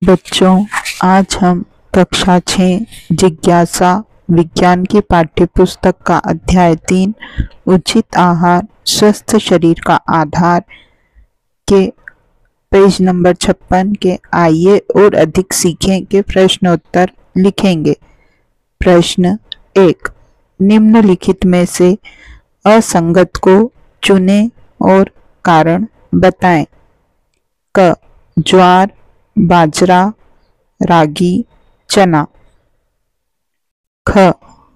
बच्चों, आज हम कक्षा 6 जिज्ञासा विज्ञान की पाठ्य पुस्तक का अध्याय 3 उचित आहार स्वस्थ शरीर का आधार के पेज नंबर 56 के आइए और अधिक सीखें के प्रश्नोत्तर लिखेंगे। प्रश्न 1, निम्नलिखित में से असंगत को चुनें और कारण बताएं। क, ज्वार, बाजरा, रागी, चना। ख,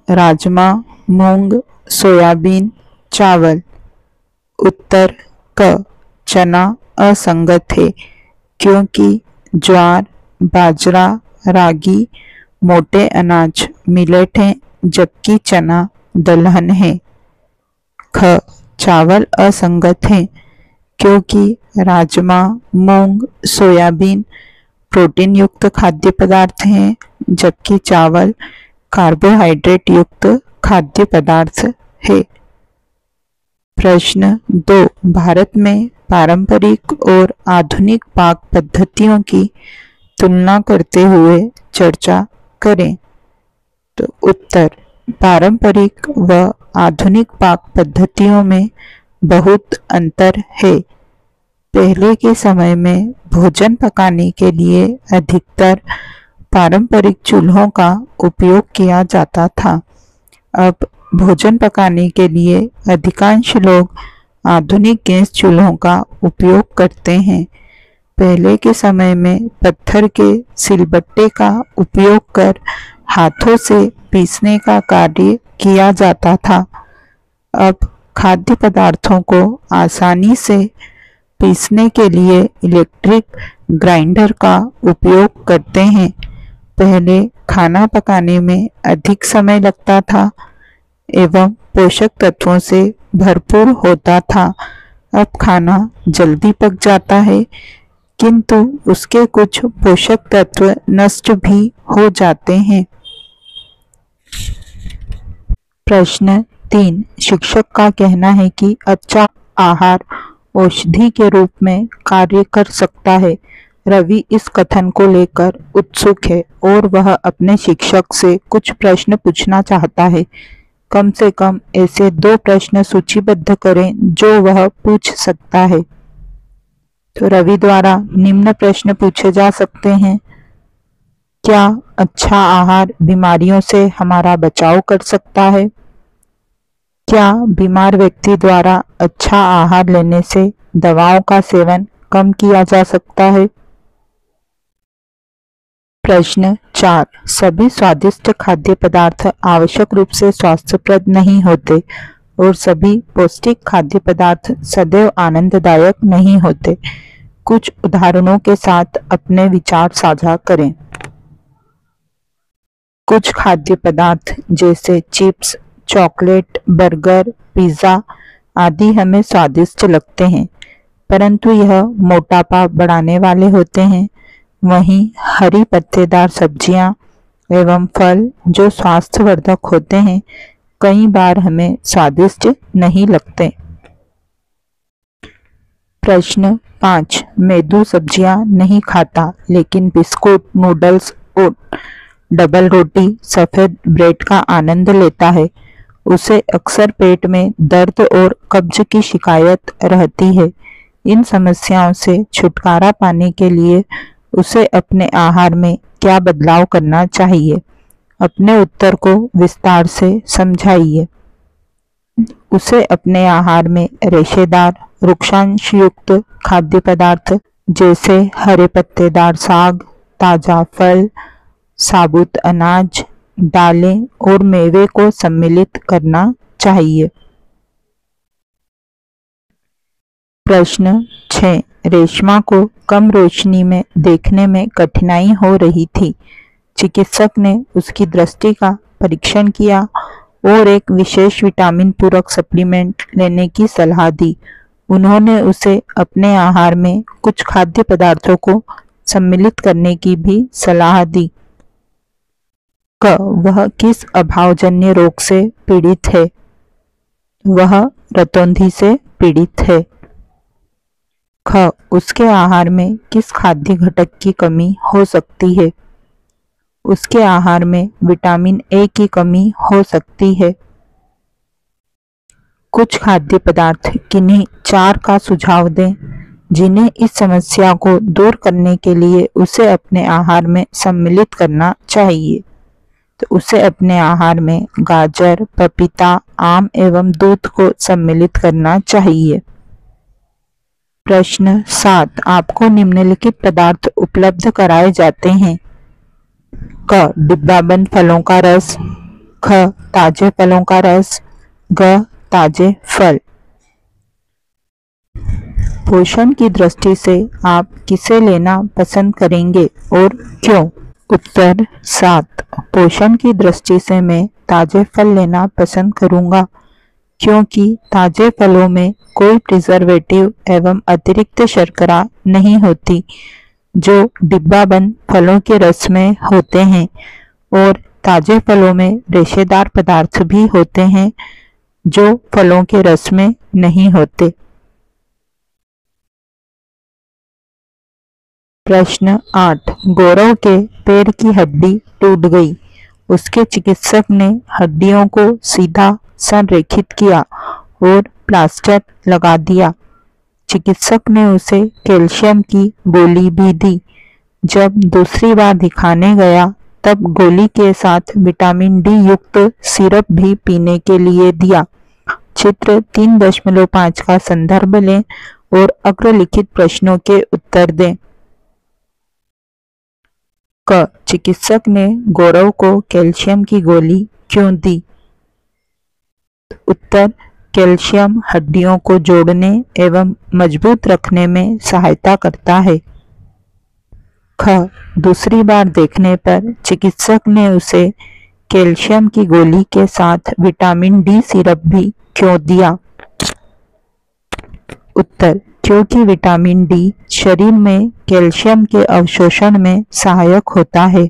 राजमा, मूंग, सोयाबीन, चावल। उत्तर क, चना असंगत है क्योंकि ज्वार, बाजरा, रागी मोटे अनाज मिलेट हैं जबकि चना दलहन है। ख, चावल असंगत है क्योंकि राजमा, मूंग, सोयाबीन प्रोटीन युक्त खाद्य पदार्थ हैं जबकि चावल कार्बोहाइड्रेट युक्त खाद्य पदार्थ है। प्रश्न 2, भारत में पारंपरिक और आधुनिक पाक पद्धतियों की तुलना करते हुए चर्चा करें। तो उत्तर, पारंपरिक व आधुनिक पाक पद्धतियों में बहुत अंतर है। पहले के समय में भोजन पकाने के लिए अधिकतर पारंपरिक चूल्हों का उपयोग किया जाता था। अब भोजन पकाने के लिए अधिकांश लोग आधुनिक गैस चूल्हों का उपयोग करते हैं। पहले के समय में पत्थर के सिलबट्टे का उपयोग कर हाथों से पीसने का कार्य किया जाता था। अब खाद्य पदार्थों को आसानी से पीसने के लिए इलेक्ट्रिक ग्राइंडर का उपयोग करते हैं। पहले खाना पकाने में अधिक समय लगता था एवं पोषक तत्वों से भरपूर होता था। अब खाना जल्दी पक जाता है किंतु उसके कुछ पोषक तत्व नष्ट भी हो जाते हैं। प्रश्न 3, शिक्षक का कहना है कि अच्छा आहार औषधि के रूप में कार्य कर सकता है। रवि इस कथन को लेकर उत्सुक है और वह अपने शिक्षक से कुछ प्रश्न पूछना चाहता है। कम से कम ऐसे 2 प्रश्न सूचीबद्ध करें जो वह पूछ सकता है। तो रवि द्वारा निम्न प्रश्न पूछे जा सकते हैं। क्या अच्छा आहार बीमारियों से हमारा बचाव कर सकता है? क्या बीमार व्यक्ति द्वारा अच्छा आहार लेने से दवाओं का सेवन कम किया जा सकता है? प्रश्न 4, सभी स्वादिष्ट खाद्य पदार्थ आवश्यक रूप से स्वास्थ्यप्रद नहीं होते और सभी पौष्टिक खाद्य पदार्थ सदैव आनंददायक नहीं होते। कुछ उदाहरणों के साथ अपने विचार साझा करें। कुछ खाद्य पदार्थ जैसे चिप्स, चॉकलेट, बर्गर, पिज़्ज़ा आदि हमें स्वादिष्ट लगते हैं परंतु यह मोटापा बढ़ाने वाले होते हैं। वहीं हरी पत्तेदार सब्जियां एवं फल जो स्वास्थ्यवर्धक होते हैं कई बार हमें स्वादिष्ट नहीं लगते। प्रश्न 5, मेदू सब्जियां नहीं खाता लेकिन बिस्कुट, नूडल्स और डबल रोटी, सफेद ब्रेड का आनंद लेता है। उसे अक्सर पेट में दर्द और कब्ज की शिकायत रहती है। इन समस्याओं से छुटकारा पाने के लिए उसे अपने आहार में क्या बदलाव करना चाहिए? अपने उत्तर को विस्तार से समझाइए। उसे अपने आहार में रेशेदार, वृक्षांशयुक्त खाद्य पदार्थ जैसे हरे पत्तेदार साग, ताजा फल, साबुत अनाज, दालें और मेवे को सम्मिलित करना चाहिए। प्रश्न 6, रेशमा को कम रोशनी में देखने में कठिनाई हो रही थी। चिकित्सक ने उसकी दृष्टि का परीक्षण किया और एक विशेष विटामिन पूरक सप्लीमेंट लेने की सलाह दी। उन्होंने उसे अपने आहार में कुछ खाद्य पदार्थों को सम्मिलित करने की भी सलाह दी। क, वह किस अभावजन्य रोग से पीड़ित है? वह रतौंधी से पीड़ित है। ख, उसके आहार में किस खाद्य घटक की कमी हो सकती है? उसके आहार में विटामिन ए की कमी हो सकती है। कुछ खाद्य पदार्थ किन्हीं 4 का सुझाव दें जिन्हें इस समस्या को दूर करने के लिए उसे अपने आहार में सम्मिलित करना चाहिए। तो उसे अपने आहार में गाजर, पपीता, आम एवं दूध को सम्मिलित करना चाहिए। प्रश्न 7, आपको निम्नलिखित पदार्थ उपलब्ध कराए जाते हैं? क, डिब्बाबंद फलों का रस। ख, ताजे फलों का रस। ग, ताजे फल। पोषण की दृष्टि से आप किसे लेना पसंद करेंगे और क्यों? उत्तर 7, पोषण की दृष्टि से मैं ताजे फल लेना पसंद करूंगा क्योंकि ताजे फलों में कोई प्रिजर्वेटिव एवं अतिरिक्त शर्करा नहीं होती जो डिब्बाबंद फलों के रस में होते हैं, और ताजे फलों में रेशेदार पदार्थ भी होते हैं जो फलों के रस में नहीं होते। प्रश्न 8, गौरव के पैर की हड्डी टूट गई। उसके चिकित्सक ने हड्डियों को सीधा संरेखित किया और प्लास्टर लगा दिया। चिकित्सक ने उसे कैल्शियम की गोली भी दी। जब दूसरी बार दिखाने गया तब गोली के साथ विटामिन डी युक्त सिरप भी पीने के लिए दिया। चित्र 3.5 का संदर्भ लें और अग्रलिखित प्रश्नों के उत्तर दें। क, चिकित्सक ने गौरव को कैल्शियम की गोली क्यों दी? उत्तर, कैल्शियम हड्डियों को जोड़ने एवं मजबूत रखने में सहायता करता है। ख, दूसरी बार देखने पर चिकित्सक ने उसे कैल्शियम की गोली के साथ विटामिन डी सिरप भी क्यों दिया? उत्तर, क्योंकि विटामिन डी शरीर में कैल्शियम के अवशोषण में सहायक होता है।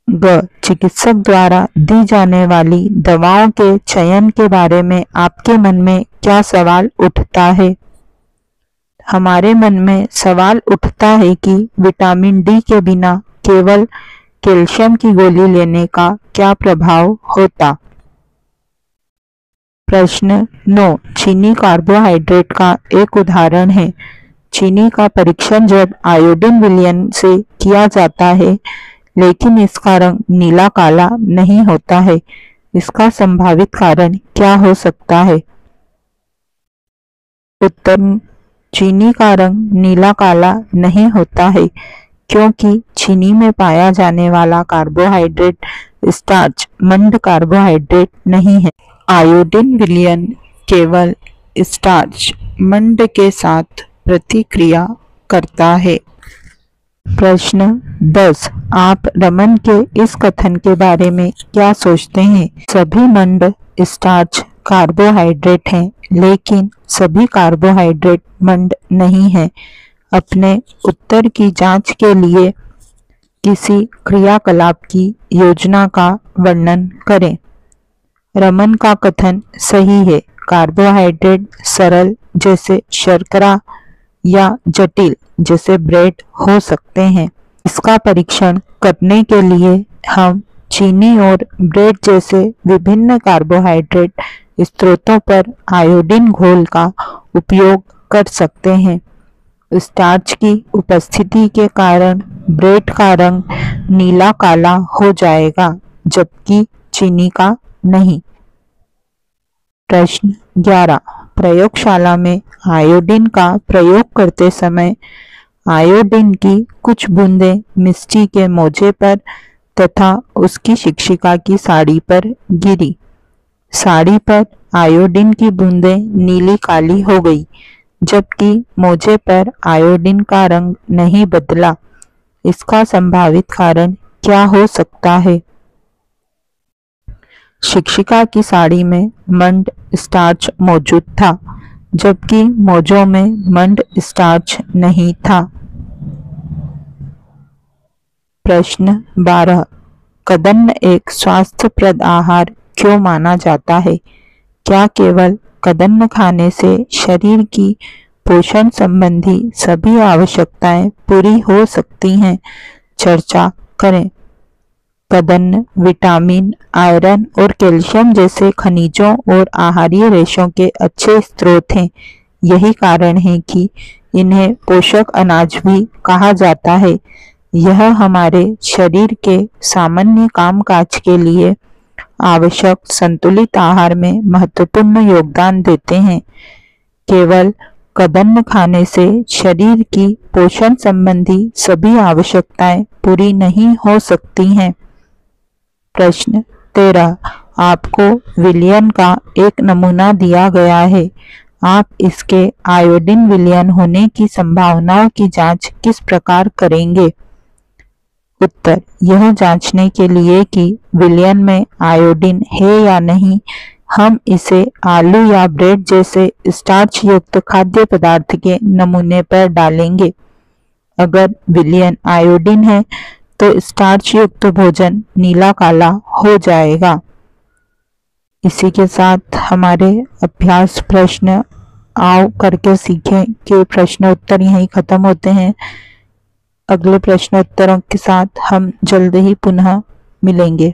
ग, चिकित्सक द्वारा दी जाने वाली दवाओं के चयन के बारे में आपके मन में क्या सवाल उठता है? हमारे मन में सवाल उठता है कि विटामिन डी के बिना केवल कैल्शियम की गोली लेने का क्या प्रभाव होता? प्रश्न 9, चीनी कार्बोहाइड्रेट का एक उदाहरण है। चीनी का परीक्षण जब आयोडीन विलयन से किया जाता है लेकिन इसका रंग नीला काला नहीं होता है। इसका संभावित कारण क्या हो सकता है? उत्तर, चीनी का रंग नीला काला नहीं होता है क्योंकि चीनी में पाया जाने वाला कार्बोहाइड्रेट स्टार्च मंड कार्बोहाइड्रेट नहीं है। आयोडीन विलयन केवल स्टार्च मंड के साथ प्रतिक्रिया करता है। प्रश्न 10, आप रमन के इस कथन के बारे में क्या सोचते हैं? सभी मंड स्टार्च कार्बोहाइड्रेट हैं लेकिन सभी कार्बोहाइड्रेट मंड नहीं है। अपने उत्तर की जांच के लिए किसी क्रियाकलाप की योजना का वर्णन करें। रमन का कथन सही है। कार्बोहाइड्रेट सरल जैसे शर्करा या जटिल जैसे ब्रेड हो सकते हैं। इसका परीक्षण करने के लिए हम चीनी और ब्रेड जैसे विभिन्न कार्बोहाइड्रेट स्रोतों पर आयोडीन घोल का उपयोग कर सकते हैं। स्टार्च की उपस्थिति के कारण ब्रेड का रंग नीला काला हो जाएगा जबकि चीनी का नहीं। प्रश्न 11, प्रयोगशाला में आयोडीन का प्रयोग करते समय आयोडीन की कुछ बूंदें मिस्टी के मोजे पर तथा उसकी शिक्षिका की साड़ी पर गिरी। साड़ी पर आयोडीन की बूंदें नीली काली हो गई जबकि मोजे पर आयोडीन का रंग नहीं बदला। इसका संभावित कारण क्या हो सकता है? शिक्षिका की साड़ी में मंड स्टार्च मौजूद था जबकि मोजों में मंड स्टार्च नहीं था। प्रश्न 12, कदन्न एक स्वास्थ्यप्रद आहार क्यों माना जाता है? क्या केवल कदन्न खाने से शरीर की पोषण संबंधी सभी आवश्यकताएं पूरी हो सकती हैं, चर्चा करें। कदन्न विटामिन, आयरन और कैल्शियम जैसे खनिजों और आहारीय रेशों के अच्छे स्रोत हैं। यही कारण है कि इन्हें पोषक अनाज भी कहा जाता है। यह हमारे शरीर के सामान्य कामकाज के लिए आवश्यक संतुलित आहार में महत्वपूर्ण योगदान देते हैं। केवल कदन्न खाने से शरीर की पोषण संबंधी सभी आवश्यकताएं पूरी नहीं हो सकती हैं। प्रश्न 13, आपको विलयन का एक नमूना दिया गया है। आप इसके आयोडीन विलयन होने की संभावनाओं की जांच किस प्रकार करेंगे? उत्तर, यह जांचने के लिए कि विलयन में आयोडीन है या नहीं, हम इसे आलू या ब्रेड जैसे स्टार्च युक्त खाद्य पदार्थ के नमूने पर डालेंगे। अगर विलयन आयोडीन है तो स्टार्च युक्त भोजन नीला काला हो जाएगा। इसी के साथ हमारे अभ्यास प्रश्न आओ करके सीखें कि प्रश्न उत्तर यहीं खत्म होते हैं। अगले प्रश्नोत्तरों के साथ हम जल्द ही पुनः मिलेंगे।